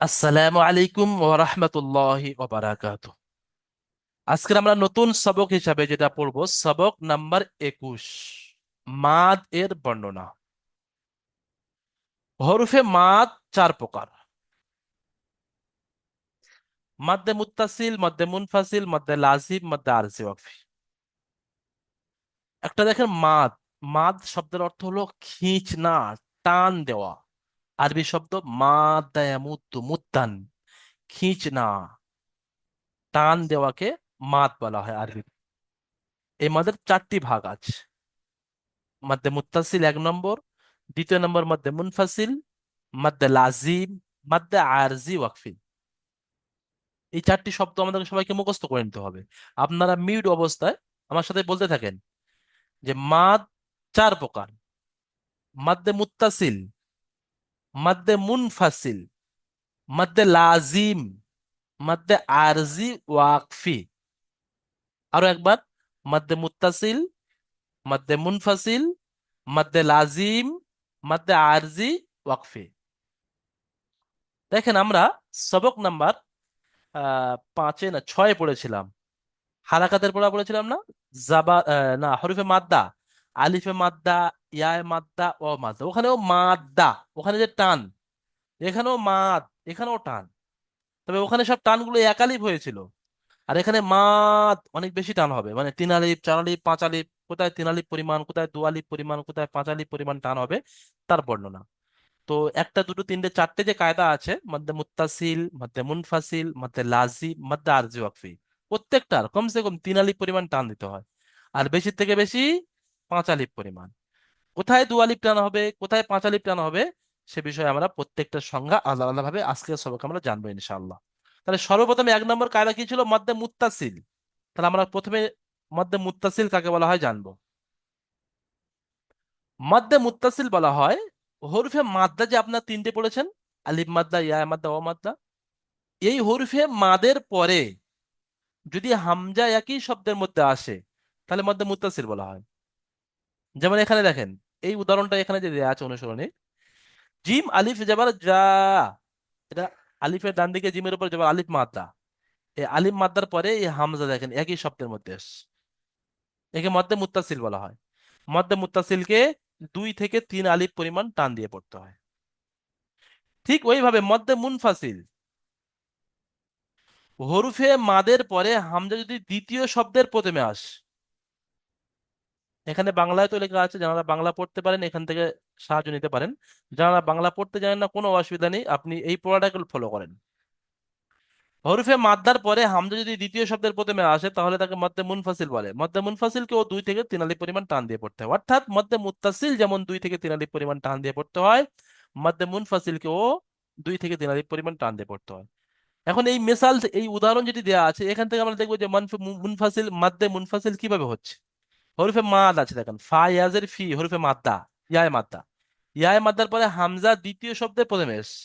আসসালামু আলাইকুম ওয়া রাহমাতুল্লাহি ওয়া বারাকাতুহু। আজকে আমরা নতুন সবক হিসাবে যেটা পড়বো, সবক নাম্বার 21, মাদ এর বর্ণনা। হরফে মাদ চার প্রকার: মাদ্দে মুত্তাসিল, মাদ্দে মুনফাসিল, মাদ্দে লাজিম, মাদ্দে আরজি ওয়াকফি। একটা দেখেন মাদ। মাদ শব্দের অর্থ হলো খিঁচনা, টান দেওয়া। আরবি শব্দ মাদ্দা ইয়ামুদ্দু মুদ্দান, খিঁচনা, টান দেওয়াকে মাদ বলা হয় আরবি। এই মাদের চারটি ভাগ আছে: মাদ্দে মুত্তাসিল এক নম্বর, দ্বিতীয় নম্বর মাদ্দে মুনফাসিল, মাদ্দে লাজিম, মাদ্দে আরজি ওয়াকফি। এই চারটি শব্দ আমাদের সবাইকে মুখস্থ করে নিতে হবে। আপনারা মিউট অবস্থায় আমার সাথে বলতে থাকেন যে মাদ চার প্রকার: মাদ্দে মুত্তাসিল, মাদ্দে মুনফাসিল, মাদ্দে লাজিম, মাদ্দে আরজি ওয়াকফি। আরো একবার: মাদ্দে মুত্তাসিল, মাদ্দে মুনফাসিল, মাদ্দে লাজিম, মাদ্দে আরজি ওয়াকফি। দেখেন, আমরা সবক নাম্বার 5-এ না 6-এ পড়েছিলাম। হারাকাতের পড়া পড়েছিলাম না? জাবা না, হরফে মাদ্দা, আলিফে মাদ্দা, ইয়ায়ে মাদ্দা, ও মাদ্দা। ওখানেও মাদ্দা, ওখানে যে টান, এখানেও মাদ, এখানেও টান। তবে ওখানে সব টানগুলো এক আলিফ হয়েছিল, আর এখানে মাদ অনেক বেশি টান হবে, মানে 3 আলিফ, 4 আলিফ, 5 আলিফ। কোথায় 3 আলিফ পরিমাণ, কোথায় 2 আলিফ পরিমাণ, কোথায় 5 আলিফ পরিমাণ টান হবে, তার বর্ণনা। তো একটা, দুটো, তিনটে, চারটে যে কায়দা আছে, মধ্যে মুত্তাসিল, মধ্যে মুনফাসিল, মধ্যে লাজিম, মধ্যে আরজি ওয়াকফি, প্রত্যেকটার কমসে কম 3 আলিফ পরিমাণ টান দিতে হয়। আর বেশি থেকে বেশি 5 আলিফ পরিমাণ। কোথায় 2 আলিফ টান হবে, কোথায় 5 আলিফ টান হবে, সে বিষয়ে আমরা প্রত্যেকটার সংজ্ঞা আলাদা আলাদা ভাবে আজকের সবকে আমরা জানবো ইনশাআল্লাহ। তাহলে সর্বপ্রথমে 1 নম্বর কায়দা কি ছিল? মধ্যে মুত্তাসিল। তাহলে আমরা প্রথমে মধ্যে মুত্তাসিল কাকে বলা হয় জানবো। মাদ্দে মুত্তাসিল বলা হয় হরফে মাদ্দা, যে আপনার তিনটে পড়েছেন, আলিফ মাদ্দা, ইয়া মাদ্দা, ও মাদ্দা। এই হরফে মাদের পরে যদি হামজা একই শব্দের মধ্যে আসে, তাহলে মাদ্দে মুত্তাসিল বলা হয়। যেমন এখানে দেখেন, এই উদাহরণটা এখানে যে দেয়া আছে অনুসরণে, জিম আলিফ যাবার যা, এটা আলিফের ডান দিকে জিমের উপর যাবার আলিফ মাদ্দা। এই আলিফ মাদ্দার পরে এই হামজা দেখেন একই শব্দের মধ্যে এসছে, একে মদ্দে মুত্তাসিল বলা হয়। মদ্দে মুত্তাসিলকে 2 থেকে 3 আলিফ পরিমাণ টান দিয়ে পড়তে হয়। ঠিক ওইভাবে মদ্দে মুনফাসিল, হরফে মাদের পরে হামজা যদি দ্বিতীয় শব্দের প্রথমে আসে, এখানে বাংলায় তো লেখা আছে, যারা বাংলা পড়তে পারেন এখান থেকে সাহায্য নিতে পারেন। যারা বাংলা পড়তে জানেন না, কোনো অসুবিধা নেই, আপনি এই পড়াটাকে ফলো করেন। হরফে মাদ্দার পরে হামজা যদি দ্বিতীয় শব্দের প্রথমে আসে, তাহলে তাকে মদ্দে মুনফাসিল বলে। মদ্দে মুনফাসিলকে ও 2 থেকে 3 আলিফ পরিমাণ টান দিয়ে পড়তে হয়, অর্থাৎ মদ্দে মুত্তাসিল যেমন 2 থেকে 3 আলিফ পরিমাণ টান দিয়ে পড়তে হয়, মদ্দে মুনফাসিলকে ও 2 থেকে 3 আলিফ পরিমাণ টান দিয়ে পড়তে হয়। এখন এই মিসাল, এই উদাহরণ যেটি দেওয়া আছে, এখান থেকে আমরা দেখবো যে মুনফাসিল, মাদ্দে মুনফাসিল কিভাবে হচ্ছে। হরফে মাদ আছে, দেখেন ফা ইয়াজের ফি, হরফে মাদ্দা, ইয়ায় মাদ্দা। ইয়ায় মাদ্দার পরে হামজা দ্বিতীয় শব্দের প্রথমে এসছে,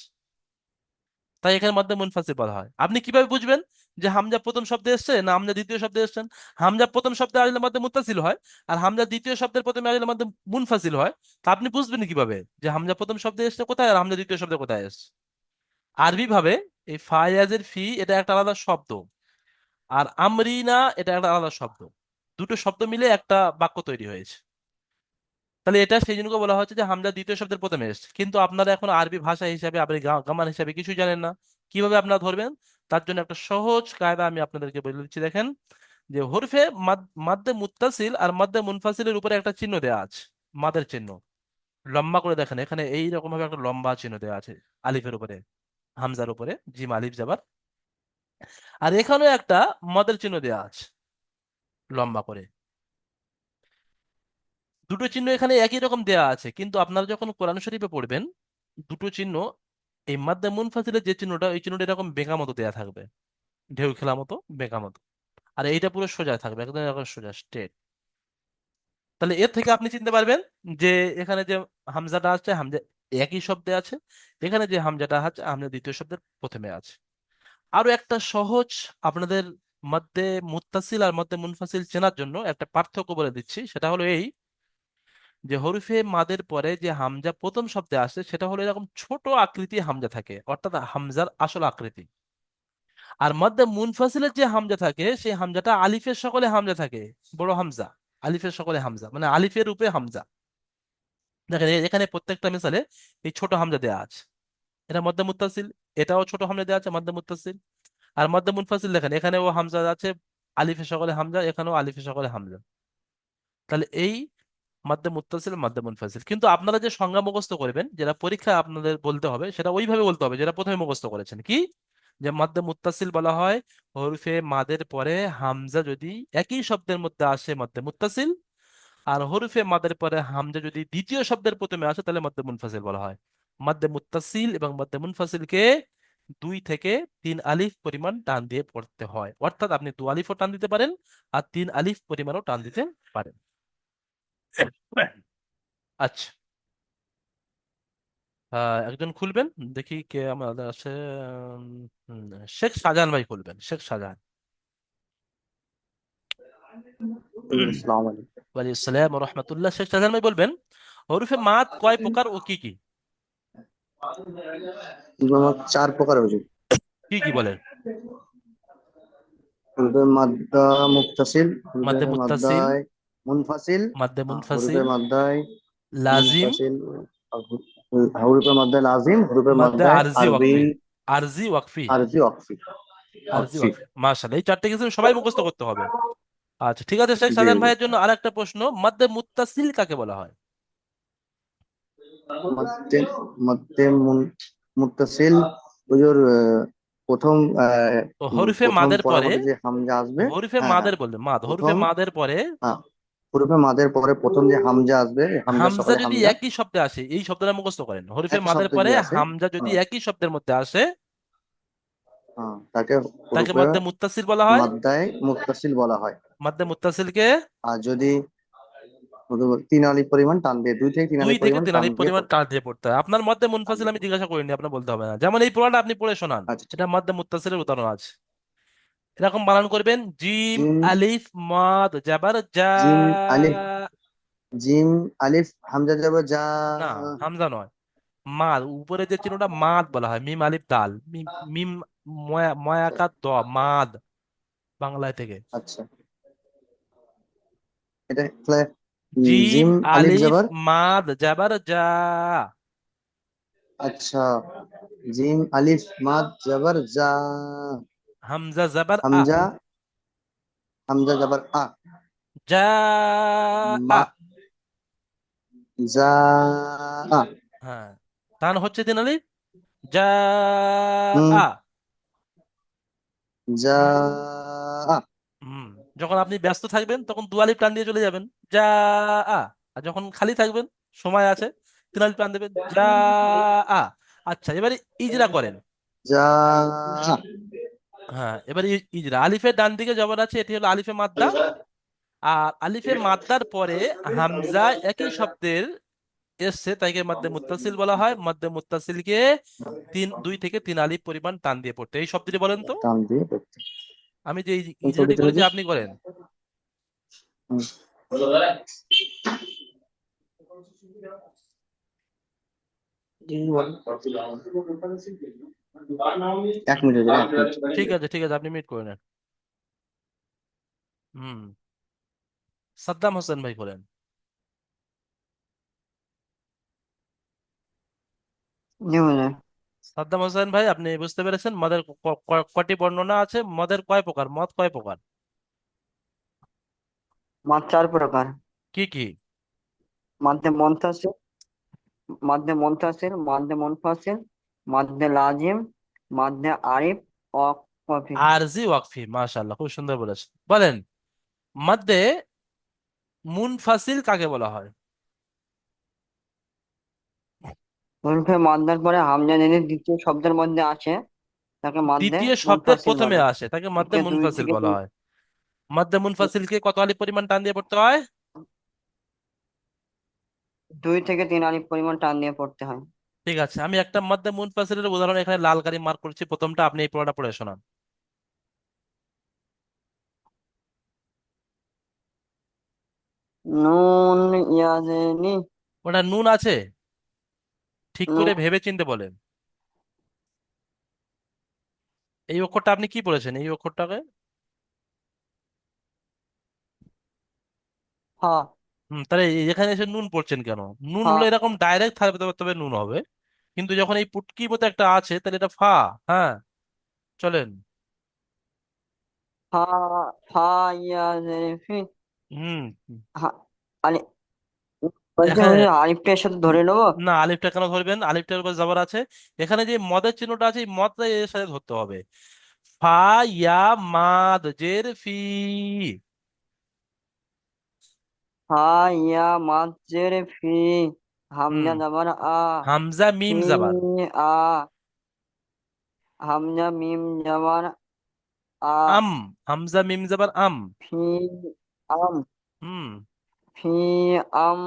তাই এখানে মধ্যে মুনফাসিল বলা হয়। আপনি কিভাবে বুঝবেন যে হামজা প্রথম শব্দে এসছে না হামজা দ্বিতীয় শব্দে এসছেন? হামজা প্রথম শব্দে আসলে মধ্যে মুত্তাসিল হয়, আর হামজা দ্বিতীয় শব্দের প্রথমে আসলে মধ্যে মুনফাসিল হয়। তা আপনি বুঝবেন কিভাবে যে হামজা প্রথম শব্দে এসছে কোথায়, আর হামজা দ্বিতীয় শব্দে কোথায় এসছে? আরবি ভাবে এই ফায়াজের ফি এটা একটা আলাদা শব্দ, আর আমরিনা এটা একটা আলাদা শব্দ। দুটো শব্দ মিলে একটা বাক্য তৈরি হয়েছে। তাহলে এটা সেই জন্য বলা হচ্ছে যে হামজা দ্বিতীয় শব্দের প্রথমে এসেছে। কিন্তু আপনারা এখন আরবি ভাষা হিসাবে, আপনি গামার হিসাবে কিছু জানেন না, কিভাবে আপনারা ধরবেন? তার জন্য একটা সহজ কায়দা আমি আপনাদেরকে বলে দিচ্ছি। দেখেন যে হরফে মাদ্দে মুত্তাসিল আর মাদ্দে মুনফাসিলের উপরে একটা চিহ্ন দেওয়া আছে, মাদের চিহ্ন। লম্বা করে দেখেন, এখানে এই রকম ভাবে একটা লম্বা চিহ্ন দেওয়া আছে আলিফের উপরে, হামজার উপরে জিম আলিফ যাবার। আর এখানেও একটা মদের চিহ্ন দেওয়া আছে লম্বা করে। দুটো চিহ্ন এখানে একই রকম দেয়া আছে, কিন্তু আপনারা যখন কোরআন শরীফে পড়বেন, দুটো চিহ্ন, এই মাদ্দে মুনফাসিলের যে চিহ্নটা, ওই চিহ্নটা এরকম বেঁকা মতো দেয়া থাকবে, ঢেউ খেলা মতো বেঁকা মতো। আর এইটা পুরো সোজা থাকবে, একদম এরকম সোজা স্ট্রেট। তাহলে এর থেকে আপনি চিনতে পারবেন যে এখানে যে হামজাটা আছে, হামজা একই শব্দে আছে। এখানে যে হামজাটা আছে, হামজা দ্বিতীয় শব্দের প্রথমে আছে। আরো একটা সহজ আপনাদের মধ্যে মুত্তাসিল আর মধ্যে মুনফাসিল চেনার জন্য একটা পার্থক্য বলে দিচ্ছি, সেটা হলো এই, যে হরফে মাদের পরে যে হামজা প্রথম শব্দে আসে সেটা হলো এরকম ছোট আকৃতি হামজা থাকে, অর্থাৎ হামজার আসল আকৃতি। আর মধ্যে মুনফাসিলের যে হামজা থাকে সেই হামজাটা আলিফের সকলে হামজা থাকে, বড় হামজা, আলিফের সকলে হামজা, মানে আলিফের রূপে হামজা। দেখেন এখানে প্রত্যেকটা মিসালে এই ছোট হামজা দেওয়া আছে, এটা মধ্যে মুত্তাসিল, এটাও ছোট হামজা দেওয়া আছে মধ্যে মুত্তাসিল। আর মধ্যে মুনফাসিল দেখেন এখানেও হামজা আছে, আলিফের সকলে হামজা, এখানেও আলিফের সকলে হামজা। তাহলে এই মাদ্দে মুত্তাসিল মাদ্দে মুনফাসিল, কিন্তু আপনারা যে সংজ্ঞা মুখস্থ করবেন, যেটা পরীক্ষায় আপনাদের বলতে হবে, সেটা ওইভাবে বলতে হবে যেটা প্রথমে মুখস্থ করেছেন। কি? যে মাদ্দে মুত্তাসিল বলা হয় হরফে মাদের পরে হামজা যদি একই শব্দের মধ্যে আসে মাদ্দে মুত্তাসিল, আর হরফে মাদের পরে হামজা যদি দ্বিতীয় শব্দের প্রথমে আসে তাহলে মাদ্দে মুনফাসিল বলা হয়। মাদ্দে মুত্তাসিল এবং মাদ্দে মুনফাসিলকে 2 থেকে 3 আলিফ পরিমাণ টান দিয়ে পড়তে হয়, অর্থাৎ আপনি 2 আলিফও টান দিতে পারেন আর 3 আলিফ পরিমাণও টান দিতে পারেন। আচ্ছা, একজন খুলবেন, দেখি কে আমাদের আছে। উম, শেখ শাহজাহান ভাই খুলবেন, শেখ শাহজাহান। আসসালামু আলাইকুম। ওয়ালাইকুম আসসালাম ওয়া রাহমাতুল্লাহ। শেখ শাহজাহান ভাই বলবেন হরফে মাদ কয় প্রকার ও কি কি? চার প্রকার হুজুর। কি কি বলেন? হুরুফে মাদ্দা মুত্তাসিল, হুরুফে মাদ্দে মুত্তাসিল, মাদ্দায় মুনফাসিল, মাদ্দে হুরুফে মুনফাসিল, মাদ্দায় লাজিম, মুনফাসিল, হুরুফে মাদ্দায় লাজিম, হুরুফে মাদ্দে মাদ্দায় আরজি আরবি, ওয়াকফি, আরজি ওয়াকফি, আরজি ওয়াকফি। আরজি ওয়াকফি। ওয়াকফি। মাশাআল্লাহ, এই চারটে কিছু সবাই মুখস্থ করতে হবে। আচ্ছা ঠিক আছে, শেখ জি শাহজাহান জি। ভাইয়ের জন্য আরেকটা প্রশ্ন, মাদ্দে মুত্তাসিল কাকে বলা হয়? মাদ্দে মাদ্দে মুত্তাসিল হুজুর, প্রথম তো হরফে প্রথম মাদের পড়ার পরে, মধ্যে যে হামজা আসবে। হরফে হ্যাঁ হ্যাঁ। মাদের বললে মাদ, হরফে প্রথম, মাদের পরে হ্যাঁ, হুরুফে মাদের পরে প্রথম যে হামজা আসবে, হামজা হামজা সকালে যদি হামজা একই শব্দে আসে, এই শব্দটা মুখস্থ করেন, হরফে একই মাদের শব্দ পরে দিয়ে আসে। হামজা যদি হ্যাঁ একই শব্দের মধ্যে আসে হ্যাঁ, তাকে তাকে হুরুফে মধ্যে মুত্তাসিল বলা হয়। মাদ্দায় মুত্তাসিল বলা হয়। মধ্যে মুত্তাসিলকে আর যদি 3 আলিফ পরিমাণ টান দিয়ে, 2 থেকে 3 আলিফ 2 থেকে পরিমাণ 3 টান আলিফ দিয়ে পরিমাণ পড়তে টান হয়। দিয়ে পড়তে হয়। আপনার মধ্যে টান মুনফাসিল দিয়ে আমি পড়তে জিজ্ঞাসা করিনি, আপনি বলতে হবে না, যেমন এই পড়াটা আপনি পড়ে শোনান, হয়। আচ্ছা ঠিক। এটা মধ্যে মুত্তাসিলের উদাহরণ আছে। এরকম বানান করবেন, জিম জিম, আলিফ মাদ জাবার যা। জিম আলিফ, জিম আলিফ হামজা যাবে যা। না, হামজা নয়, মাদ, উপরে যে চিহ্নটা মাদ বলা হয়, মিম আলিফ দাল, মিম, মিম ময়াকার দ, মাদ, বাংলায় থেকে। আচ্ছা, এটা তাহলে জিম জিম আলিফ আলিফ যাবার। মাদ জাবার যা। আচ্ছা, জিম আলিফ মাদ যাবার যা। হামজা জাবার আ, হামজা, হামজা যাবার আ। যা আ। মা, যা আ। হ্যাঁ, টান হচ্ছে 3 আলিফ, যা হুম, আ। যা আ। হুম, যখন আপনি ব্যস্ত থাকবেন তখন 2 আলিফ টান দিয়ে চলে যাবেন, যা আ। আর যখন খালি থাকবেন, সময় আছে, 3 আলিফ টান দেবেন, যা আ। আচ্ছা, এবারে ইজরা করেন। যা আ। হ্যাঁ, এবারে ইজরা, আলিফের ডান দিকে জবর আছে, এটি হলো আলিফে মাদ্দা। আর আলিফে মাদ্দার পরে হামজা একই শব্দের এসছে, তাইকে মধ্যে মুত্তাসিল বলা হয়। মধ্যে মুত্তাসিলকে 2 থেকে 3 আলিফ পরিমাণ টান দিয়ে পড়তে। এই শব্দটি বলেন তো। টান দিয়ে পড়তে। আমি যে কোন ইজরাটি ছবিতে করেছি হুজুর? আপনি করেন। হুম। জি, বলেন। 1 মিনিট হুজুর, 1 মিনিট। ঠিক আছে ঠিক আছে, আপনি মিট করে নেন। হুম, সাদ্দাম হোসেন ভাই করেন। জি হুজুর। সাদ্দাম হোসেন ভাই, আপনি বুঝতে পেরেছেন মদের কটি বর্ণনা আছে, মদের কয় প্রকার, মদ কয় প্রকার? মাদ 4 প্রকার। কি কি? মাদ্দে মনতাসির, মাদ্দে মনতাসির, মাদ্দে মুনফাসিল, মাদ্দে লাজিম, মাদ্দে আরিফ, ওয়াকফি। আরজি ওয়াকফি, মাশাআল্লাহ, খুব সুন্দর বলেছেন। বলেন মধ্যে মুনফাসিল কাকে বলা হয়? উল্ফে মাদ্দার পরে হামজা যদি দ্বিতীয় শব্দের মধ্যে আসে তাকে মাদ্দে দ্বিতীয় শব্দের মুনফাসিল প্রথমে বলে। আসে তাকে মধ্যে একে দুই মুনফাসিল থেকে বলা তিন হয়। মধ্যে মুনফাসিলকে কত আলিফ পরিমাণ টান দিয়ে পড়তে হয়? 2 থেকে 3 আলিফ পরিমাণ টান দিয়ে পড়তে হয়। ঠিক আছে, আমি একটা মধ্যে মুনফাসিলের উদাহরণ এখানে লাল কালি মার্ক করছি, প্রথমটা আপনি এই পড়াটা পড়ে শোনান। নুন ইয়াজেনি। ওটা নুন আছে? ঠিক করে নুন। ভেবে চিন্তে বলেন। এই অক্ষরটা আপনি কি পড়েছেন এই অক্ষরটাকে? ফা। তাহলে এখানে এসে নুন পড়ছেন কেন? নুন ফা। হলো এরকম ডাইরেক্ট থাকবে, তবে তবে নুন হবে। কিন্তু যখন এই পুটকির মতো একটা আছে, তাহলে এটা ফা। হ্যাঁ, চলেন। ফা। ফা ইয়াজেনি ফি। হুম। হা, আলি বলছি এখানে হুজুর আলিফটার সাথে উম, ধরে নেবো। না, আলিফটা কেন ধরবেন? আলিফটার উপর জবর আছে। এখানে যে মদের চিহ্নটা আছে, এই মদটা এর সাথে ধরতে হবে। ফা ইয়া মাদ জের ফি। ফা ইয়া মাঝের ফি। হুম। হামজা জাবার আ। হামজা ফি মিম জাবার আ। হামজা মিম জাবার আ। আম। হামজা মিম জাবার আম। ফি আম। হুম। ফি আম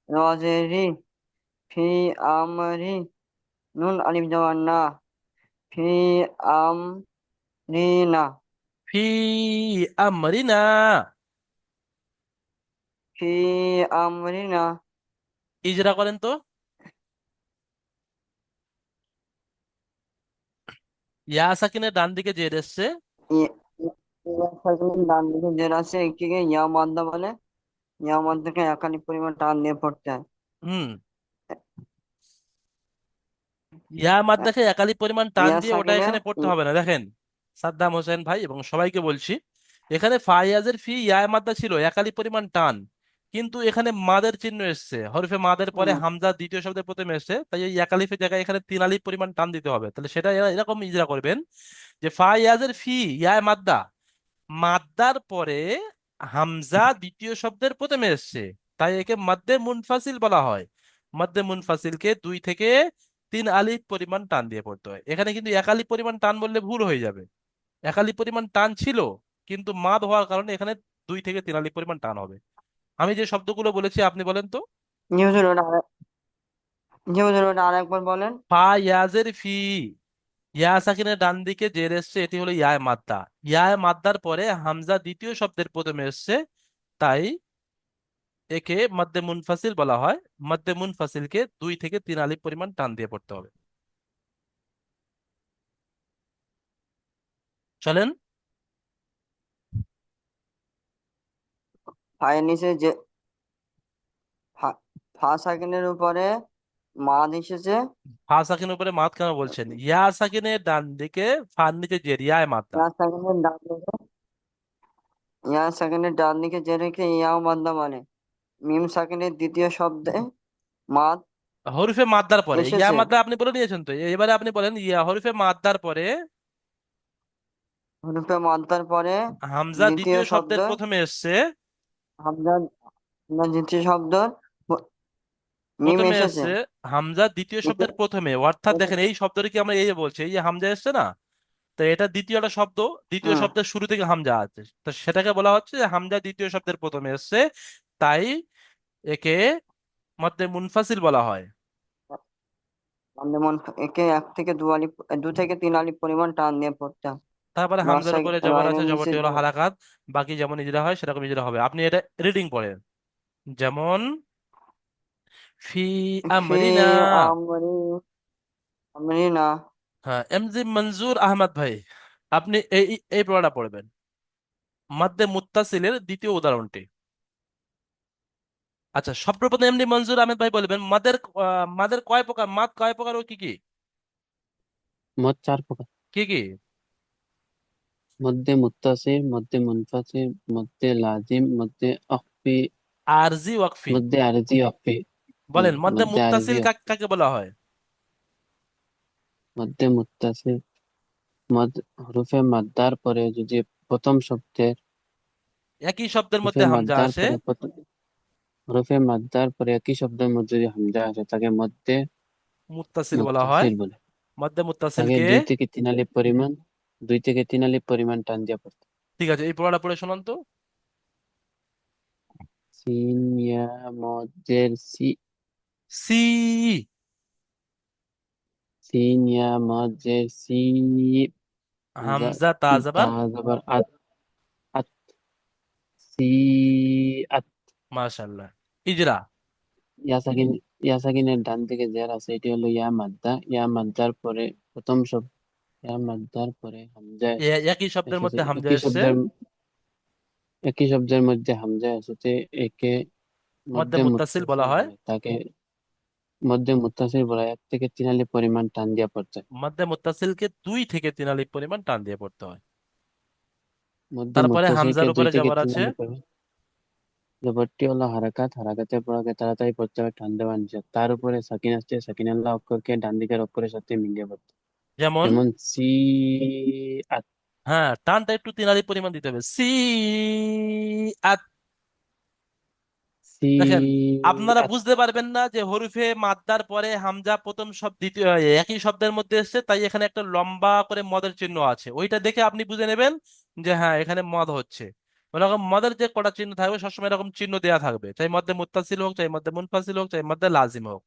রজেরি। ফি আমরি। নুন আলিফ জাবার না। ফি আম রিনা। ফি আমরিনা। ফি আমরিনা। ইজরা করেন তো। ইয়া সাকিনের ডান দিকে জের এসছে। ই- ডান দিকে জের আছে একটিকে ইয়া মাদ্দা বলে। ইয়া মাদ্দাকে একালি পরিমাণ টান দিয়ে পড়তে হয়। হুম। ইয়া মাদ্দাকে একালি পরিমাণ টান ইয়া দিয়ে ওটা সাকিনে এখানে পড়তে হবে না, দেখেন সাদ্দাম হোসেন ভাই এবং সবাইকে বলছি। এখানে ফাইয়াজের ফি ইয়া মাদ্দা ছিল একালি পরিমাণ টান, কিন্তু এখানে মাদের চিহ্ন এসছে, হরফে মাদের পরে হুম, হামজা দ্বিতীয় শব্দের প্রথমে এসছে, তাই এই একালিফের জায়গায় এখানে তিন আলিফ পরিমাণ টান দিতে হবে। তাহলে সেটা এরকম ইজরা করবেন যে ফাইয়াজের ফি ইয়া মাদ্দা, মাদ্দার পরে হামজা দ্বিতীয় শব্দের প্রথমে এসছে, তাই একে মাদ্দে মুনফাসিল বলা হয়। মাদ্দে মুনফাসিলকে দুই থেকে তিন আলিফ পরিমাণ টান দিয়ে পড়তে হয়। এখানে কিন্তু এক আলিফ পরিমাণ টান বললে ভুল হয়ে যাবে। এক আলিফ পরিমাণ টান ছিল, কিন্তু মাদ হওয়ার কারণে এখানে দুই থেকে তিন আলিফ পরিমাণ টান হবে। আমি যে শব্দগুলো বলেছি আপনি বলেন তো। জি হুজুর জি হুজুর ওটা আরেকবার বলেন। ফা ইয়াজের ফি, ইয়া সাকিনের ডান দিকে জের এসছে, এটি হলো ইয়া মাদ্দা। ইয়া মাদ্দার পরে হামজা দ্বিতীয় শব্দের প্রথমে এসছে, তাই একে মদ্দে মুনফাসিল বলা হয়। মদ্দে মুনফাসিলকে দুই থেকে তিন আলিফ পরিমাণ টান দিয়ে পড়তে হবে। চলেন। ফায়ের নিচে যে ফা ফা সাকিনের উপরে মাদ এসেছে। ফা সাকিনের উপরে মাদ কেন বলছেন? ইয়া সাকিনের ডান দিকে ফার নিচে জের, ইয়ায় মাদ্দা। ইয়া সাকিনের ডান দিকে ইয়া সাকিনের ডান দিকে যে রেখে ইয়াও মাদ্দা মানে মিম সাকিনের দ্বিতীয় শব্দে মাদ হরফে মাদ্দার পরে ইয়া এসেছে। মাদ্দা আপনি বলে নিয়েছেন তো, এবারে আপনি বলেন ইয়া হরফে মাদ্দার পরে হরফে মাদ্দার পরে হামজা দ্বিতীয় দ্বিতীয় শব্দ শব্দের প্রথমে এসছে। হামজা দ্বিতীয় শব্দ মিম প্রথমে এসেছে। এসছে হামজা দ্বিতীয় শব্দের প্রথমে, অর্থাৎ দেখেন এই শব্দটি কি আমরা এই যে বলছি, এই যে হামজা এসছে না, তো এটা দ্বিতীয়টা শব্দ, দ্বিতীয় হুম। শব্দের শুরু থেকে হামজা আছে, তো সেটাকে বলা হচ্ছে যে হামজা দ্বিতীয় শব্দের প্রথমে এসছে, তাই একে মধ্যে মুনফাসিল বলা হয়। যেমন একে এক থেকে দু আলিফ দু থেকে তিন আলিফ পরিমাণ টান দিয়ে পড়তে হয়। তারপরে হামজার উপরে জবর আছে, রাইমের নিচে জবরটি হলো হারাকাত। বাকি যেমন ইজরা হয় সেরকম ইজরা হবে। আপনি এটা রিডিং পড়েন, যেমন ফি ফি আমরিনা। আমরি আমরি না। হ্যাঁ, এমজি মঞ্জুর আহমদ ভাই, আপনি এই এই পড়াটা পড়বেন, মাদ্দে মুত্তাসিলের দ্বিতীয় উদাহরণটি। আচ্ছা, সর্বপ্রথম এমনি মঞ্জুর আহমেদ ভাই বলবেন মাদের মাদের কয় প্রকার, মাদ কয় প্রকার ও কি কি? মদ চার প্রকার। কি কি? মধ্যে মুত্তাসিল, মধ্যে মুনফাসিল, মধ্যে লাজিম, মধ্যে অখফি, আরজি ওয়াকফি। মধ্যে আরজি অখফি। বলেন মধ্যে মধ্যে আরজি মুত্তাসিল অখফি। কাকে বলা হয়? মধ্যে মুত্তাসিল মদ হরফে মাদ্দার পরে যদি প্রথম শব্দের একই শব্দের হরফে মধ্যে হামজা মাদ্দার আসে। পরে হরফে মাদ্দার পরে একই শব্দের মধ্যে যদি হামজা আসে তাকে মধ্যে মুত্তাসিল বলা হয়। মুত্তাসিল বলে। মধ্যে তাকে মুত্তাসিলকে। দুই থেকে তিন আলিফ পরিমাণ টান দিয়ে পড়তে। ঠিক আছে, এই পড়াটা পড়ে শোনান তো। সিন ইয়া মদের সি। সি। সিন ইয়া মদের সি। হামজা তা তাজবার। জবর আত। আত সি আত। মাশাআল্লাহ। ইজরা। ইয়াসাকিন, ইয়াসাকিনের ডান দিকে জের আছে, এটি হলো ইয়া মাদ্দা। ইয়া মাদ্দার পরে প্রথম শব্দ, ইয়া মাদ্দার পরে হামজা একই শব্দের এসেছে। মধ্যে হামজা এসছে। একই শব্দের মধ্যে হামজা এসেছে, একে মধ্যে মধ্যে মুত্তাসিল বলা মুত্তাসিল হয়। বলে। তাকে মধ্যে মুত্তাসিল বলা হয়। 1 থেকে 3 আলিফ পরিমাণ টান দিয়া পড়তে হয়। মধ্যে মুত্তাসিলকে 2 থেকে 3 আলিফ পরিমাণ টান দিয়ে পড়তে হয়। মধ্যে তারপরে মুত্তাসিলকে হামজার দুই উপরে থেকে জবর তিন আছে। আলিফ পরিমাণ। জবরটি হলো হারাকাত, হারাকাতের পড়াকে তাড়াতাড়ি পড়তে হবে, টান দেওয়া নিষেধ। তার উপরে সাকিন আসছে, সাকিনাল্লাহ অক্ষরকে ডান দিকের অক্ষরের সাথে মিলিয়ে পড়তে হয়। যেমন, যেমন সি আত। হ্যাঁ, টানটা একটু 3 আলিফ পরিমাণ দিতে হবে। সি আত। সি দেখেন, আপনারা আত। বুঝতে পারবেন না যে হরফে মাদ্দার পরে হামজা প্রথম শব্দ দ্বিতীয় একই শব্দের মধ্যে এসেছে, তাই এখানে একটা লম্বা করে মদের চিহ্ন আছে, ওইটা দেখে আপনি বুঝে নেবেন যে হ্যাঁ এখানে মদ হচ্ছে। ওরকম মদের যে কটা চিহ্ন থাকবে সবসময় এরকম চিহ্ন দেওয়া থাকবে, চাই মধ্যে মুত্তাসিল হোক, চাই মধ্যে মুনফাসিল হোক, চাই মধ্যে লাজিম হোক।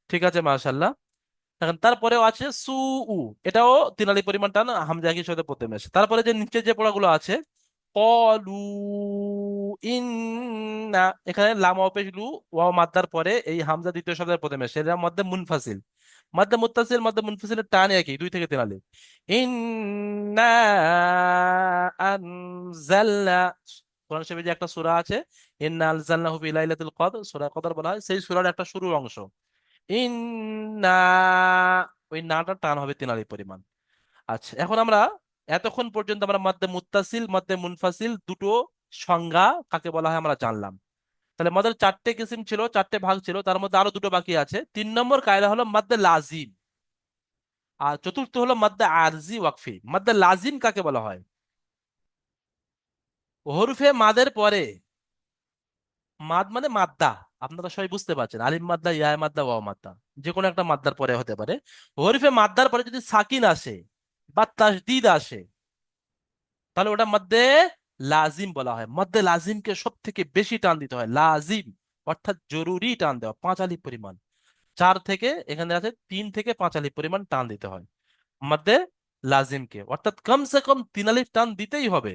ঠিক আছে, মাশাআল্লাহ। এখন তারপরেও আছে সু উ, এটাও 3 আলিফ পরিমাণ টান, হামজা একই সাথে প্রথমে আসে। তারপরে যে নিচে যে পড়াগুলো আছে, কলু ইন্না, এখানে লাম ওয়া পেশ লু ওয়াও মাদ্দার পরে এই হামজা দ্বিতীয় শব্দের প্রথমে আসে, এর মধ্যে মুনফাসিল। মধ্যে মুত্তাসিল মধ্যে মুনফাসিলের টান একই, 2 থেকে 3 আলিফ। ইন্না আনজালনা, কোরআন শরীফে যে একটা সূরা আছে, ইন্না আনজালনাহু ফি লাইলাতুল কদর, সূরা কদর বলা হয়, সেই সূরার একটা শুরুর অংশ। ইন্না, ওই নাটা টান হবে 3 আলিফ পরিমাণ। আচ্ছা, এখন আমরা এতক্ষণ পর্যন্ত আমরা মধ্যে মুত্তাসিল মধ্যে মুনফাসিল দুটো সংজ্ঞা কাকে বলা হয় আমরা জানলাম। তাহলে মদের 4টে কিসিম ছিল, 4টে ভাগ ছিল, তার মধ্যে আরো দুটো বাকি আছে। 3 নম্বর কায়দা হলো মধ্যে লাজিম, আর চতুর্থ হলো মধ্যে আরজি ওয়াকফি। মধ্যে লাজিম কাকে বলা হয়? হরফে মাদের পরে, মাদ মানে মাদ্দা, আপনারা সবাই বুঝতে পারছেন, আলিফ মাদ্দা, ইয়া মাদ্দা, ওয়াও মাদ্দা, যে কোনো একটা মাদ্দার পরে হতে পারে। হরফে মাদ্দার পরে যদি সাকিন আসে বা তাসদিদ আসে, তাহলে ওটা মধ্যে লাজিম বলা হয়। মধ্যে লাজিমকে সব থেকে বেশি টান দিতে হয়, লাজিম অর্থাৎ জরুরি টান দেওয়া, 5 আলিফ পরিমাণ। 4 থেকে, এখানে আছে 3 থেকে 5 আলিফ পরিমাণ টান দিতে হয় মধ্যে লাজিমকে, অর্থাৎ কম সে কম 3 আলিফ টান দিতেই হবে,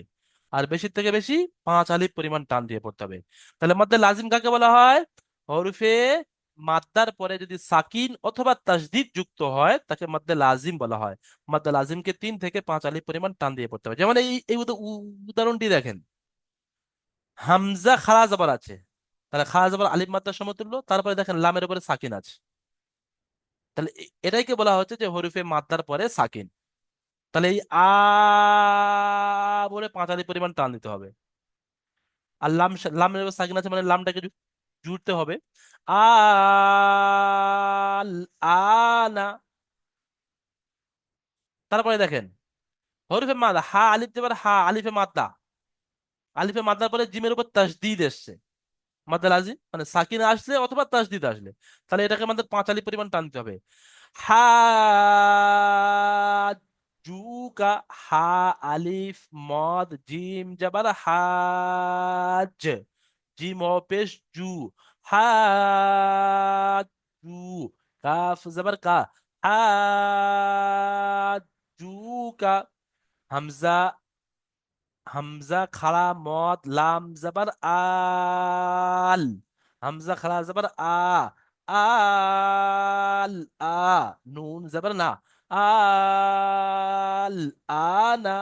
আর বেশি থেকে বেশি 5 আলিফ পরিমাণ টান দিয়ে পড়তে হবে। তাহলে মধ্যে লাজিম কাকে বলা হয়? হরফে মাদ্দার পরে যদি সাকিন অথবা তাসদিদ যুক্ত হয় তাকে মধ্যে লাজিম বলা হয়। মধ্যে লাজিমকে 3 থেকে 5 আলিফ পরিমাণ টান দিয়ে পড়তে হবে। যেমন এই এই উদাহরণটি দেখেন, হামজা খাড়া জবর আছে, তাহলে খাড়া জবর আলিফ মাদ্দার সমতুল্য, তারপরে দেখেন লামের উপরে সাকিন আছে, তাহলে এটাইকে বলা হচ্ছে যে হরফে মাদ্দার পরে সাকিন। তাহলে এই বলে 5 আলিফ পরিমাণ টান দিতে হবে। আর লামের উপর সাকিন আছে মানে লামটাকে জুড়তে হবে। আল আনা। তারপরে দেখেন, হরফে মাদা, হা আলিফ দেবার হা, আলিফে মাদ্দা, আলিফে মাদ্দার পরে জিমের উপর তাসদিদ এসছে, মাদ্দা লাজিম মানে সাকিন আসলে অথবা তাসদিদ আসলে, তাহলে এটাকে আমাদের 5 আলিফ পরিমাণ টানতে হবে। হা জুকা, হা আলিফ মদ জিম জাবার হাজ, জিম ও পেশ জু, হাজু, কাফ জাবার কা, হাজুকা। হামজা, হামজা খাড়া মদ লাম জাবার আল, হামজা খাড়া জাবার আল আ, নুন জাবার না, আল আনা,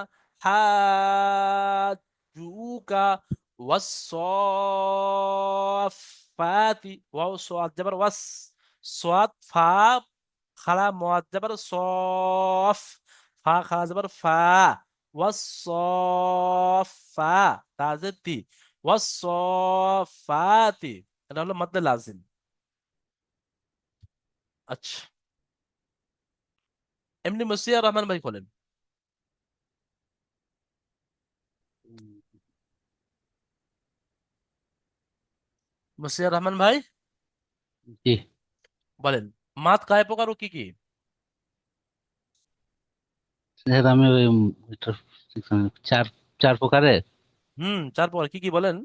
হাজুকা। ওয়াসফাতি, ওয়াও সাদ জাবার ওয়াস, সাদ ফা খাড়া মদ জাবার সফ, ফা খাড়া জাবার ফা, ওয়াসফা, তাজের তি, ওয়াসফাতি, এটা হলো মধ্যে লাজিম। আচ্ছা, এমনি মুসিয়া রহমান ভাই বলেন। মুসিয়া রহমান ভাই জি বলেন, মাদ কয় প্রকার ও কি কি? স্যার, আমি ওইটার চার চার প্রকারের 4 প্রকার কি কি বলেন?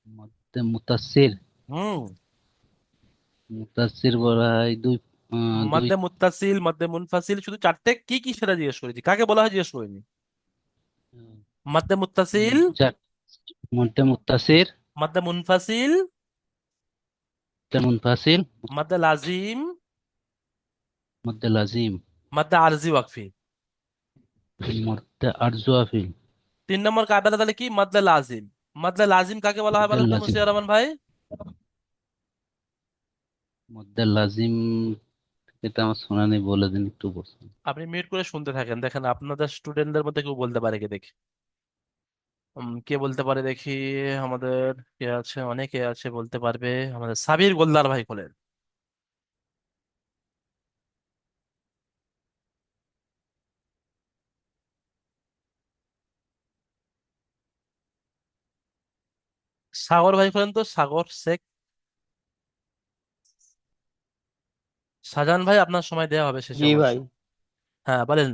মধ্যে মুতাসসির, হুম, মুতাসসির বলা হয় দুই মধ্যে মুত্তাসিল মধ্যে মুনফাসিল, শুধু 4টে কি কি সেটা জিজ্ঞেস করেছি, কাকে বলা হয় জিজ্ঞেস করিনি। মধ্যে মুত্তাসিল, চার মধ্যে মুত্তাসির, মাদ্দা মুনফাসিল, মধ্যে মুনফাসিল, মাদ্দা লাজিম, মধ্যে লাজিম, মাদ্দা আরজি ওয়াকফি। মধ্যে আরজুয়াফি, 3 নম্বর কায়দাটা তাহলে কি? মাদ্দা লাজিম। মাদ্দা লাজিম কাকে বলা হয় মধ্যে বলেন তো লাজিম, মুশিয়ার রহমান ভাই? মধ্যে লাজিম, এটা আমার শোনা নেই, বলে দিন একটু বলছেন। আপনি মিউট করে শুনতে থাকেন, দেখেন আপনাদের স্টুডেন্টদের মধ্যে কেউ বলতে পারে কি দেখি। কে বলতে পারে দেখি? আমাদের কে আছে? অনেকে আছে বলতে পারবে। আমাদের সাবির গোলদার ভাই বলেন। সাগর ভাই বলেন তো, সাগর শেখ। শাহজাহান ভাই আপনার সময় দেওয়া হবে শেষে জি অবশ্য। ভাই। হ্যাঁ বলেন।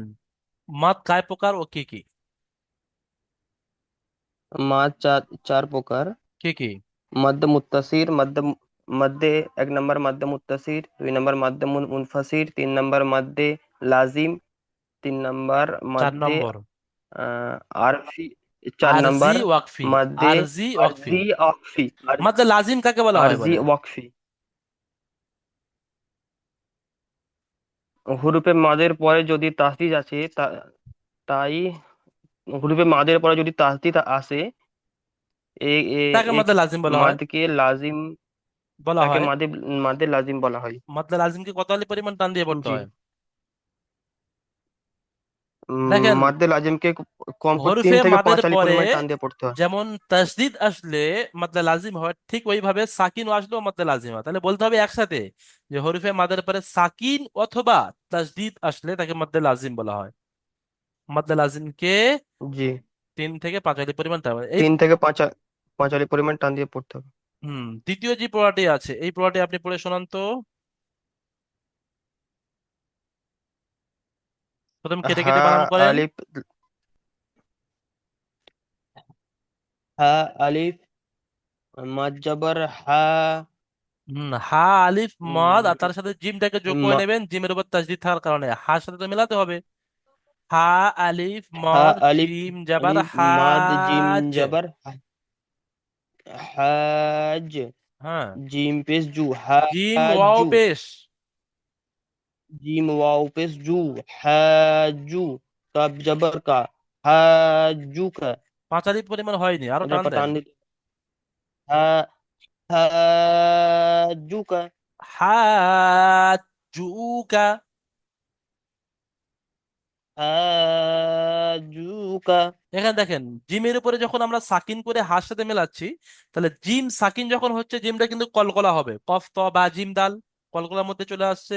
মাদ কায় প্রকার ও কি কি? মাছ চার চার প্রকার। কি কি? মধ্য মুত্তাসির, মধ্যে 1 নম্বর মধ্য মুত্তাসির, 2 নম্বর মধ্য মুনফাসির, 3 নম্বর মধ্যে লাজিম, 3 নম্বর 4 মধ্যে নম্বর আহ, আরফি, চার আরজি নম্বর ওয়াকফি। মধ্যে আরজি ওয়াকফি। আরজি ওয়াকফি, মাদ লাজিম কাকে বলা হয় আরজি বলেন? ওয়াকফি। হুরুফে মাদের পরে যদি তাসদিদ আছে তাই হুরুফে মাদের পরে যদি তাসদিদ আসে এ এ তাকে এ মাদ লাজিম বলা হয়। মাদকে লাজিম, বলা তাকে হয়। মাদে মাদে লাজিম বলা হয়। মাদ লাজিমকে কত আলি পরিমাণ টান দিয়ে পড়তে জি। হয়? দেখেন, মাদ্দে লাজিমকে কম করে তিন হরফে থেকে মাদের পাঁচ আলি পরে পরিমাণ টান দিয়ে পড়তে হয়। যেমন তাসদিদ আসলে মাদ্দা লাজিম হয়, ঠিক ওইভাবে সাকিন আসলেও মাদ্দা লাজিম হয়। তাহলে বলতে হবে একসাথে যে হরফে মাদের পরে সাকিন অথবা তাসদিদ আসলে তাকে মাদ্দা লাজিম বলা হয়। মাদ্দা লাজিমকে জি। 3 থেকে 5 আলি পরিমাণ টান এই। 5 আলি পরিমাণ টান দিয়ে পড়তে হবে। দ্বিতীয় যে পড়াটি আছে এই পড়াটি আপনি পড়ে শোনান তো। প্রথম কেটে হা কেটে বানান করেন। আলিফ, হা আলিফ, মাদ জবর হা, হা আলিফ মদ আর উম, তার সাথে জিমটাকে যোগ করে মা- নেবেন, জিমের উপর তাসদিদ থাকার কারণে হার সাথে তো মেলাতে হবে। হা আলিফ হা মদ আলিফ, জিম জাবার আলিফ মাদ জিম হাজ। জবর হাজ, হ্যাঁ। জিম পেশ জু জিম ওয়াও হাজু, পেশ। জিম ওয়াও পেশ জু হাজু, কাব জবর কা হাজু কা। 5 আলিফ পরিমাণ হয়নি, আরো এটা টান পর দেন। টান দিতে হা হাজু কা। হাজুকা। হাজুকা। এখানে দেখেন, জিমের উপরে যখন আমরা সাকিন করে হার সাথে মেলাচ্ছি, তাহলে জিম সাকিন যখন হচ্ছে জিমটা কিন্তু কলকলা হবে। কফ ত বা জিম দাল কলকলার মধ্যে চলে আসছে,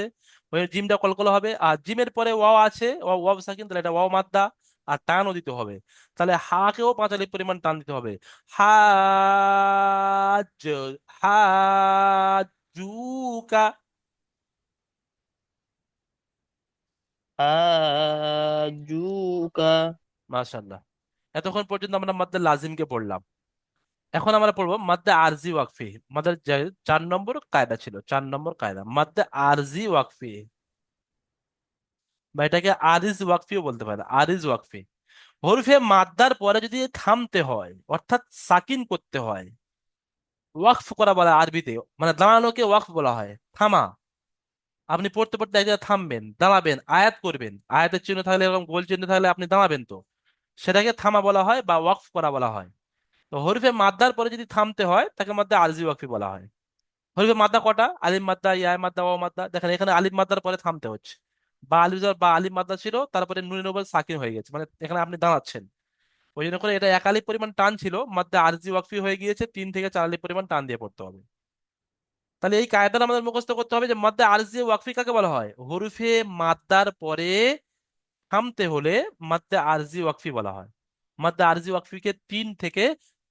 ওই জিমটা কলকলা হবে। আর জিমের পরে ওয়াও আছে, ওয়াও সাকিন, তাহলে এটা ওয়াও মাদ্দা আর টানও দিতে হবে। তাহলে হাকেও 5 আলিফ পরিমাণ টান দিতে হবে। হাজ, হাজুকা। হাজুকা। মাশাআল্লাহ। এতক্ষণ পর্যন্ত আমরা মাদ্দা লাজিমকে পড়লাম। এখন আমরা পড়বো মাদ্দা আরজি ওয়াকফি। আমাদের যে 4 নম্বর কায়দা ছিল, 4 নম্বর কায়দা মাদ্দা আরজি ওয়াকফি, বা এটাকে আরিজ ওয়াকফিও বলতে পারে। আরিজ ওয়াকফি হরফে মাদ্দার পরে যদি থামতে হয়, অর্থাৎ সাকিন করতে হয়। ওয়াকফ করা বলা হয় আরবিতে, মানে দাঁড়ানোকে ওয়াকফ বলা হয়, থামা। আপনি পড়তে পড়তে এক জায়গায় থামবেন, দাঁড়াবেন, আয়াত করবেন, আয়াতের চিহ্ন থাকলে এরকম গোল চিহ্ন থাকলে আপনি দাঁড়াবেন তো, সেটাকে থামা বলা হয় বা ওয়াকফ করা বলা হয়। তো হরফে মাদ্দার পরে যদি থামতে হয় তাকে মাদ্দা আরজি ওয়াকফি বলা হয়। হরফে মাদ্দা কটা? আলিফ মাদ্দা, ইয়া মাদ্দা, ওয়াও মাদ্দা। দেখেন এখানে আলিফ মাদ্দার পরে থামতে হচ্ছে। বা আলিফ বা আলিফ মাদ্দা ছিল, তারপরে নুনের উপর সাকিন হয়ে গেছে, মানে এখানে আপনি দাঁড়াচ্ছেন। ওই জন্য করে এটা 1 আলিফ পরিমাণ টান ছিল, মাদ্দা আরজি ওয়াকফি হয়ে গিয়েছে, 3 থেকে 4 আলিফ পরিমাণ টান দিয়ে পড়তে হবে। তাহলে এই কায়দাটা আমাদের মুখস্থ করতে হবে যে মাদ্দা আরজি ওয়াকফি কাকে বলা হয়। হরফে মাদ্দার পরে থামতে হলে মাদ্দা আরজি ওয়াকফি বলা হয়। মাদ্দা আরজি ওয়াকফিকে 3 থেকে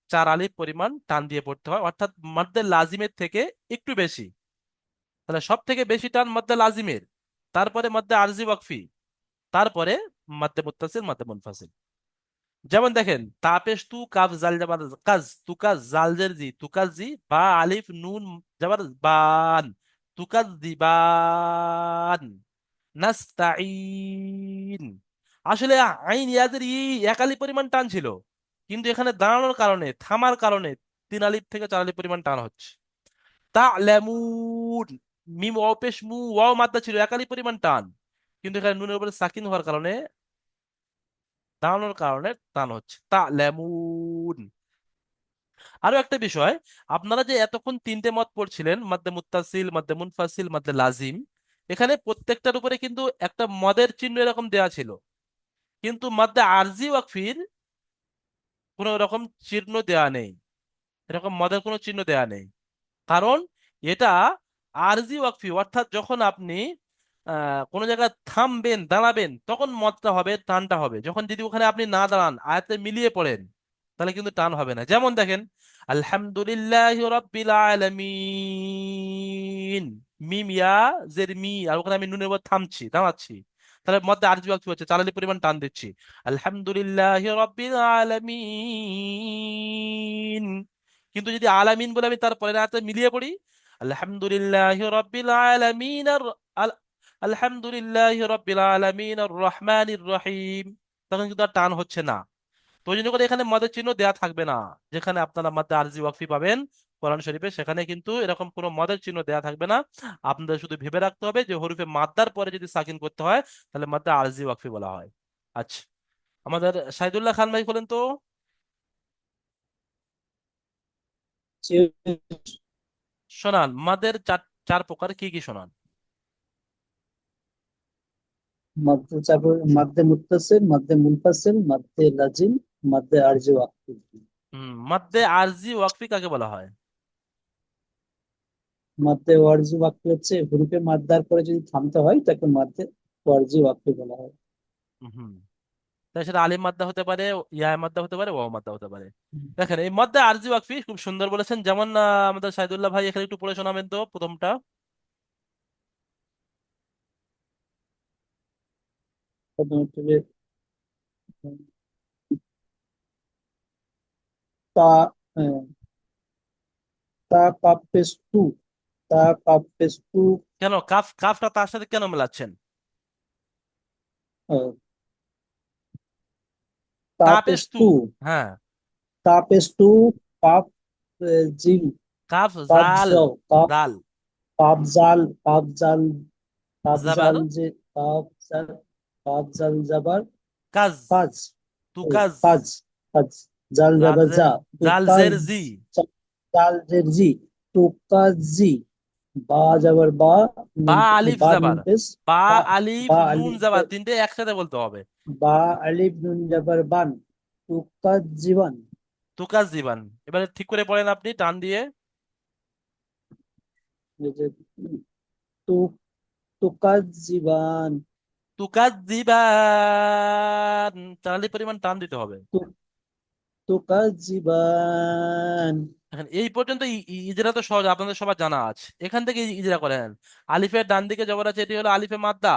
4 আলিফ পরিমাণ টান দিয়ে পড়তে হয়, অর্থাৎ মাদ্দা লাজিমের থেকে একটু বেশি। তাহলে সব থেকে বেশি টান মাদ্দা লাজিমের, তারপরে মাদ্দা আরজি ওয়াকফি, তারপরে মাদ্দা মুত্তাসিল, মাদ্দা মুনফাসিল। যেমন দেখেন, তাপেশ তু কাফ জাল জাবার কাজ, তুকাজ জাল জের জি, তুকাজ জি, বা আলিফ নুন জাবার বান, তুকাজ দিবান, নাস্তাইন। আসলে আইন ইয়াদের 1 আলিফ পরিমাণ টান ছিল, কিন্তু এখানে দাঁড়ানোর কারণে, থামার কারণে 3 আলিফ থেকে 4 আলিফ পরিমাণ টান হচ্ছে। তা'লামুন, মিম ওয়াও পেশ মু, ওয়াও মাদ্দা ছিল, 1 আলিফ পরিমাণ টান, কিন্তু এখানে নুনের উপরে সাকিন হওয়ার কারণে, দাঁড়ানোর কারণে টান হচ্ছে। তা'লামুন। আরো একটা বিষয়, আপনারা যে এতক্ষণ 3টে মত পড়ছিলেন, মাদ্দে মুত্তাসিল, মাদ্দে মুনফাসিল, মাদ্দে লাজিম, এখানে প্রত্যেকটার উপরে কিন্তু একটা মদের চিহ্ন এরকম দেয়া ছিল, কিন্তু মাদ্দে আরজি ওয়াকফির কোনো রকম চিহ্ন দেয়া নেই, এরকম মদের কোনো চিহ্ন দেয়া নেই। কারণ এটা আরজি ওয়াকফি, অর্থাৎ যখন আপনি কোনো জায়গায় থামবেন, দাঁড়াবেন, তখন মদটা হবে, টানটা হবে। যখন যদি ওখানে আপনি না দাঁড়ান, আয়াতে মিলিয়ে পড়েন, তাহলে কিন্তু টান হবে না। যেমন দেখেন, আলহামদুলিল্লাহ রাব্বিল আলামিন, মিম ইয়া জের মি, আর ওখানে আমি নুনের উপর থামছি, দাঁড়াচ্ছি, তাহলে মধ্যে আরজি ওয়াকফি হচ্ছে, 4 আলিফ পরিমাণ টান দিচ্ছি। আলহামদুলিল্লাহ রাব্বিল আলামিন। কিন্তু যদি আলামিন বলে আমি তারপরে আয়াতে মিলিয়ে পড়ি, আলহামদুলিল্লাহ রাব্বিল আলামিন আলহামদুলিল্লাহ রাব্বিল আলামিন আর রহমানির রহিম, তখন কিন্তু আর টান হচ্ছে না। তো ওই জন্য করে এখানে মদের চিহ্ন দেয়া থাকবে না। যেখানে আপনারা মাদ্দে আরজি ওয়াকফি পাবেন কোরআন শরীফে, সেখানে কিন্তু এরকম কোনো মদের চিহ্ন দেয়া থাকবে না। আপনাদের শুধু ভেবে রাখতে হবে যে হরফে মাদ্দার পরে যদি সাকিন করতে হয়, তাহলে মাদ্দে আরজি ওয়াকফি বলা হয়। আচ্ছা, আমাদের সাইদুল্লাহ খান ভাই বলেন তো, শোনান মাদের চার চার প্রকার কি কি শোনান। মাদ্দে মুত্তাসিল, মাদ্দে মুনফাসিল, মাদ্দে লাজিম, মাদ্দে আরজি ওয়াক্ফি। মাদ্দে আরজি ওয়াকফি কাকে বলা হয়? মাদ্দে ওয়ারজি ওয়াক্ফি হচ্ছে হুরুফে মাদ্দার পরে যদি থামতে হয় তাকে মাদ্দে ওয়ারজি ওয়াক্ফি বলা হয়। হুম, তাই সেটা আলিম মাদ্দা হতে পারে, ইয়া মাদ্দা হতে পারে, ওয়াও মাদ্দা হতে পারে। দেখেন এই মাদ্দে আরজি ওয়াকফি খুব সুন্দর বলেছেন। যেমন আমাদের সাইদুল্লাহ ভাই এখানে একটু পড়ে শোনাবেন তো প্রথমটা। প্রথমত যে তা আহ, তা কাপ পেশ টু, তা কাপ পেশ টু, কেন কাফ, কাফটা তার সাথে কেন মেলাচ্ছেন? তা পেশ তাপেস্তু, টু, হ্যাঁ, তা পেশ টু, কাপ জিম, কাফ কাপ জাল, জাও, কাপ জাল, কাপ জাল, কাপ জাল, কাপ জাবার, জাল যে কাপ জাল, কাপ জাল জাবার কাজ, কাজ, তুকাজ, কাজ, কাজ, জাল জাল জাবার যা, তো জাল কাজ, জের জি, জাল জের জি, তো কাজি, বা যাবার বা, বা নুন, আলিফ বা নুন জাবার, পেশ, বা বা, আলিফ বা নুন আলিফ জাবার, তিনটে একসাথে বলতে হবে। বা আলিফ নুন যাবার বান, তো কাজিবান, তুকাজ দিবান। এবারে ঠিক করে পড়েন আপনি টান দিয়ে। এই যে, তো তো কাজিবান, তুকাজ দিবান, চার পরিমাণ টান দিতে হবে। তো তো কাজিবান, এখন এই পর্যন্ত ইজরা তো সহজ, আপনাদের সবার জানা আছে। এখান থেকে ইজরা করেন। আলিফের ডান দিকে জবর আছে, এটি হলো আলিফে মাদ্দা।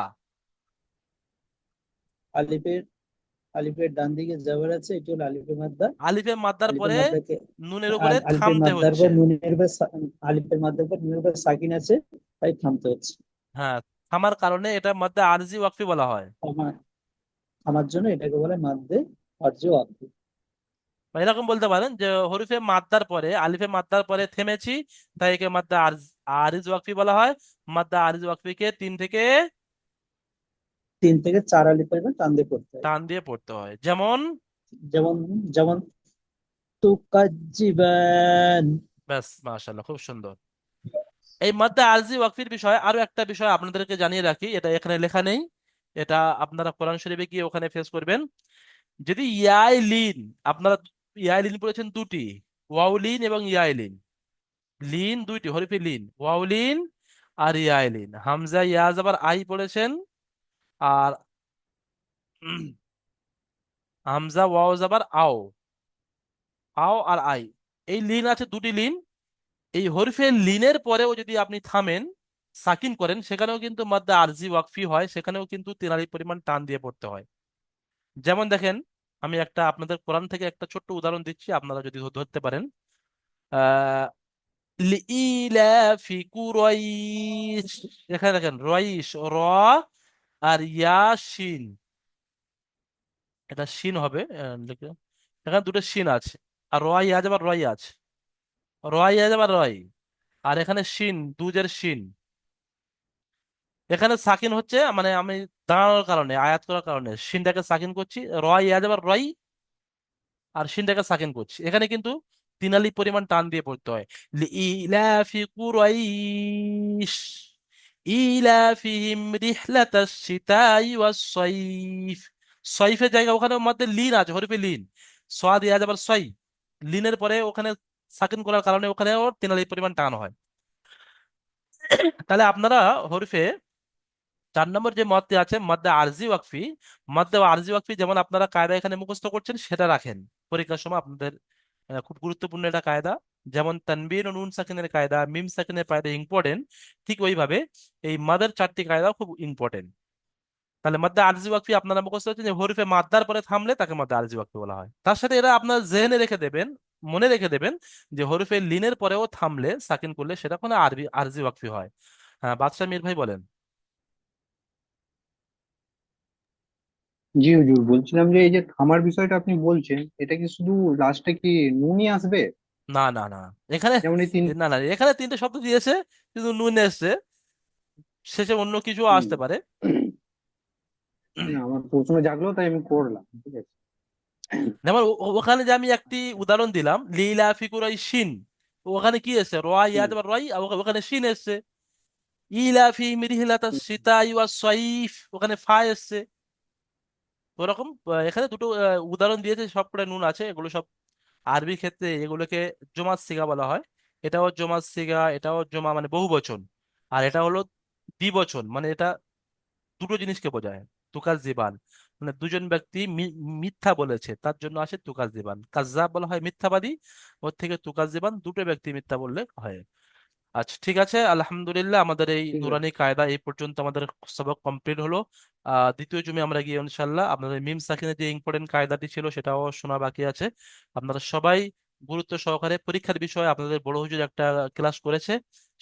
আলিফের আলিফের ডান দিকে যাবার আছে, এটি হলো আলিফের মাদ্দা। আলিফে মাদ্দার আলিফের পরে মাদ্দাকে নুনের উপরে আলিফের থামতে মাদ্দার হচ্ছে। পর আলিফের মাদ্দার পর নুনের উপর সাকিন আছে, তাই থামতে হচ্ছে। হ্যাঁ, থামার কারণে এটার মধ্যে আরজি ওয়াকফি বলা হয়। আমার আমার জন্য এটাকে বলে মাদ্দে আরজি ওয়াক্ফি। বা এরকম বলতে পারেন যে হরফে মাদ্দার পরে, আলিফে মাদ্দার পরে থেমেছি, তাই একে মাদ্দা আরিজ ওয়াকফি বলা হয়। মাদ্দা আরিজ ওয়াকফিকে 3 থেকে 3 থেকে 4 আলিফ পরিমাণ টান দিয়ে পড়তে হয়। টান দিয়ে পড়তে হয়। যেমন, যেমন যেমন তুকাজ্জিবান। ব্যাস, মাশাআল্লাহ, খুব সুন্দর। এই মাদ্দা আরজি ওয়াকফির বিষয়ে আরো একটা বিষয় আপনাদেরকে জানিয়ে রাখি, এটা এখানে লেখা নেই, এটা আপনারা কোরআন শরীফে গিয়ে ওখানে ফেস করবেন। যদি ইয়াই লিন, আপনারা ইয়াই লিন পড়েছেন দুটি, ওয়াও লিন এবং ইয়াই লিন, লিন দুইটি, হরফে লিন, ওয়াও লিন আর ইয়াই লিন, হামজা ইয়া আবার আই পড়েছেন, আর হামজা ওয়াও আবার আও, আও আর আই, এই লিন আছে দুটি লিন। এই হরফে লিনের পরেও যদি আপনি থামেন, সাকিন করেন, সেখানেও কিন্তু মাদ্দা আরজি ওয়াকফি হয়, সেখানেও কিন্তু 3 আলিফ পরিমাণ টান দিয়ে পড়তে হয়। যেমন দেখেন, আমি একটা আপনাদের কোরআন থেকে একটা ছোট্ট উদাহরণ দিচ্ছি, আপনারা যদি ধরতে পারেন। আহ লিইলাফি কুরাইশ, এখানে দেখেন রইশ, র আর ইয়াসিন, এটা শিন হবে, লিখে এখানে দুটো শিন আছে, আর রয় ইয়াজ আবার রয় আছে, রয় ইয়াজ আবার রয়, আর এখানে শিন দুজের শিন। এখানে সাকিন হচ্ছে মানে আমি দাঁড়ানোর কারণে আয়াত করার কারণে শিনটাকে সাকিন করছি, রয় ইয়াজ আবার রয়, আর শিনটাকে সাকিন করছি। এখানে কিন্তু 3 আলিফ পরিমাণ টান দিয়ে পড়তে হয়। লিইলাফি কুরাইশ ইলাফিহিম রিহলাতাশ শিতাই ওয়াস সাইফ। সাইফের জায়গা ওখানে মধ্যে লিন আছে, হরফে লিন, সোয়াদ ইয়াজ আবার সই, লিনের পরে ওখানে সাকিন করার কারণে ওখানে ওর 3 আলিফ পরিমাণ টান হয়। তাহলে আপনারা হরফে 4 নম্বর যে মতটি আছে মদ্দে আরজি ওয়াকফি, মদ্দে আরজি ওয়াকফি যেমন আপনারা কায়দা এখানে মুখস্থ করছেন সেটা রাখেন পরীক্ষার সময় আপনাদের। খুব গুরুত্বপূর্ণ এটা কায়দা। যেমন তানবিন ও নুন সাকিনের কায়দা, মিম সাকিনের কায়দা ইম্পর্টেন্ট, ঠিক ওইভাবে এই মাদের 4টি কায়দাও খুব ইম্পর্টেন্ট। তাহলে মদ্দে আরজি ওয়াকফি আপনারা মুখস্থ হচ্ছে যে হরফে মাদ্দার পরে থামলে তাকে মদ্দে আরজি ওয়াকফি বলা হয়। তার সাথে এরা আপনার জেনে রেখে দেবেন, মনে রেখে দেবেন যে হরফে লিনের পরেও থামলে সাকিন করলে সেটা কোনো আরবি আরজি ওয়াকফি হয়। হ্যাঁ, বাদশাহ মীর ভাই বলেন। জি হুজুর, বলছিলাম যে এই যে থামার বিষয়টা আপনি বলছেন, এটা কি শুধু লাস্টে কি নুনই আসবে? না না না, এখানে যেমন এই তিন না না, এখানে 3টে শব্দ দিয়েছে, কিন্তু নুন এসছে, শেষে অন্য কিছু হুম। আসতে পারে। না, আমার প্রশ্ন জাগলো তাই আমি করলাম, ঠিক আছে। যেমন ওখানে যে আমি একটি উদাহরণ দিলাম লিলা ফিকুরাই শিন, ওখানে কি এসছে রয় হুম, ইয়াদ আবার রয়, আর ওখানে শিন এসছে। ইলাফি মিরিহিলাতা হুম, সিতাই ওয়াস সাইফ, ওখানে ফা এসছে। ওরকম এখানে দুটো উদাহরণ দিয়েছে, সবকটা নুন আছে, এগুলো সব আরবি ক্ষেত্রে এগুলোকে জমাত সিগা বলা হয়। এটাও জমাত সিগা, এটাও জমা মানে বহু বচন, আর এটা হলো দ্বিবচন, মানে এটা দুটো জিনিসকে বোঝায়। তুকাজ জীবান মানে দুজন ব্যক্তি মিথ্যা বলেছে তার জন্য আসে তুকাজ জীবান, কাজ্জাব বলা হয় মিথ্যাবাদী, ওর থেকে তুকাজ জীবান দুটো ব্যক্তি মিথ্যা বললে হয়। আচ্ছা ঠিক আছে, আলহামদুলিল্লাহ আমাদের এই ঠিক আছে। নুরানি কায়দা এই পর্যন্ত আমাদের সবক কমপ্লিট হলো। দ্বিতীয় জুমে আমরা গিয়ে ইনশাল্লাহ আপনাদের মিম সাকিনের যে ইম্পর্টেন্ট কায়দাটি ছিল সেটাও শোনা বাকি আছে। আপনারা সবাই গুরুত্ব সহকারে পরীক্ষার বিষয়ে আপনাদের বড় হুজুর একটা ক্লাস করেছে,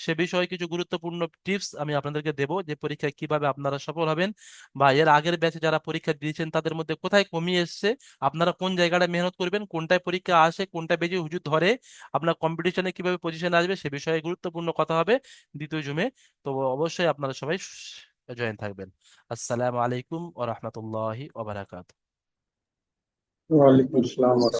সে বিষয়ে কিছু গুরুত্বপূর্ণ টিপস আমি আপনাদেরকে দেব যে পরীক্ষায় কিভাবে আপনারা সফল হবেন, বা এর আগের ব্যাচে যারা পরীক্ষা দিয়েছেন তাদের মধ্যে কোথায় কমিয়ে এসছে, আপনারা কোন জায়গাটা মেহনত করবেন, কোনটায় পরীক্ষা আসে, কোনটা বেশি হুজুর ধরে, আপনার কম্পিটিশনে কিভাবে পজিশনে আসবে সে বিষয়ে গুরুত্বপূর্ণ কথা হবে দ্বিতীয় জুমে। তো অবশ্যই আপনারা সবাই জয়েন থাকবেন। আসসালামু আলাইকুম ওয়া রাহমাতুল্লাহি ওয়া বারাকাতুহু। ওয়ালাইকুম আসসালাম।